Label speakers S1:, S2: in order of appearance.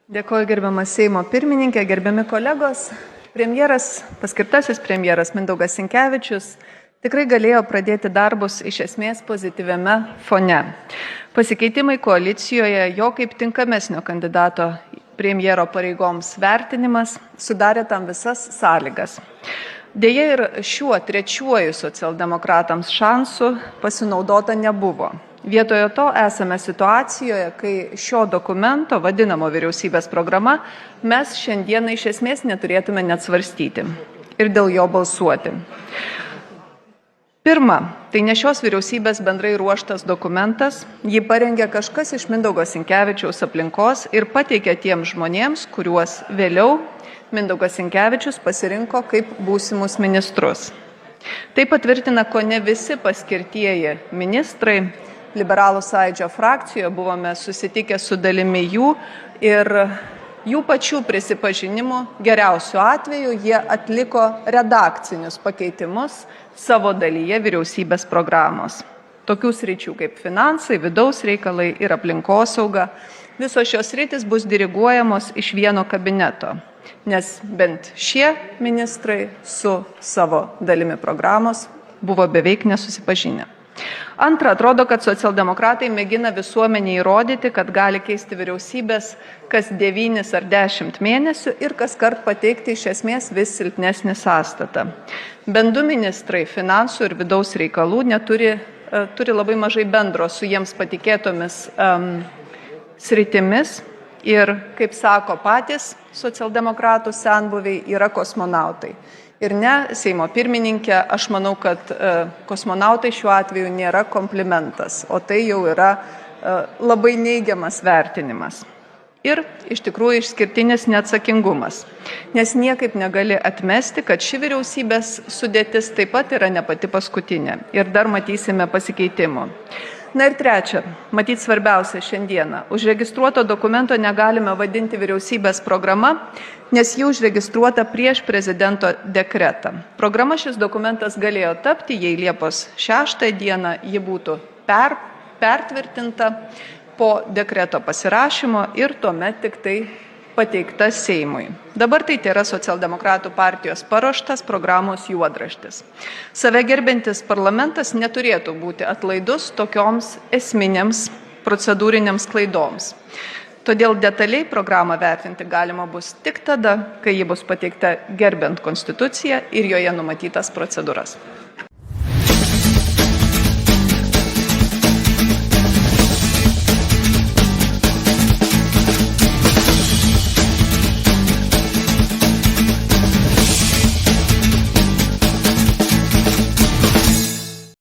S1: Dėkoju gerbiamas Seimo pirmininkė, gerbiami kolegos. Premjeras, paskirtasis premjeras Mindaugas Sinkevičius tikrai galėjo pradėti darbus iš esmės pozityviame fone. Pasikeitimai koalicijoje, jo kaip tinkamesnio kandidato premjero pareigoms vertinimas sudarė tam visas sąlygas. Deja ir šiuo trečiuoju socialdemokratams šansu pasinaudota nebuvo. Vietoje to esame situacijoje, kai šio dokumento, vadinamo vyriausybės programa, mes šiandieną iš esmės neturėtume net svarstyti ir dėl jo balsuoti. Pirma, tai ne šios vyriausybės bendrai ruoštas dokumentas, jį parengė kažkas iš Mindaugo Sinkevičiaus aplinkos ir pateikė tiems žmonėms, kuriuos vėliau Mindaugas Sinkevičius pasirinko kaip būsimus ministrus. Tai patvirtina, ko ne visi paskirtieji ministrai. Liberalų sąjūdžio frakcijoje buvome susitikę su dalimi jų ir jų pačių prisipažinimu geriausiu atveju jie atliko redakcinius pakeitimus savo dalyje vyriausybės programos. Tokių sričių kaip finansai, vidaus reikalai ir aplinkosauga, visos šios sritys bus diriguojamos iš vieno kabineto, nes bent šie ministrai su savo dalimi programos buvo beveik nesusipažinę. Antra, atrodo, kad socialdemokratai mėgina visuomenį įrodyti, kad gali keisti vyriausybės kas 9 ar 10 mėnesių ir kas kart pateikti iš esmės vis silpnesnį sąstatą. Bent 2 ministrai finansų ir vidaus reikalų turi labai mažai bendro su jiems patikėtomis sritimis ir, kaip sako patys socialdemokratų senbuviai, yra kosmonautai. Ir ne, Seimo pirmininkė, aš manau, kad kosmonautai šiuo atveju nėra komplimentas, o tai jau yra labai neigiamas vertinimas. Ir iš tikrųjų išskirtinis neatsakingumas, nes niekaip negali atmesti, kad ši vyriausybės sudėtis taip pat yra ne pati paskutinė ir dar matysime pasikeitimų. Na ir trečia, matyt svarbiausia šiandieną, užregistruoto dokumento negalime vadinti vyriausybės programa, nes ji užregistruota prieš prezidento dekretą. Programa šis dokumentas galėjo tapti, jei Liepos 6 dieną ji būtų pertvirtinta po dekreto pasirašymo ir tuomet tik tai pateikta Seimui. Dabar tai yra socialdemokratų partijos paruoštas programos juodraštis. Save gerbiantis parlamentas neturėtų būti atlaidus tokioms esminėms procedūrinėms klaidoms. Todėl detaliai programą vertinti galima bus tik tada, kai ji bus pateikta gerbiant Konstituciją ir joje numatytas procedūras.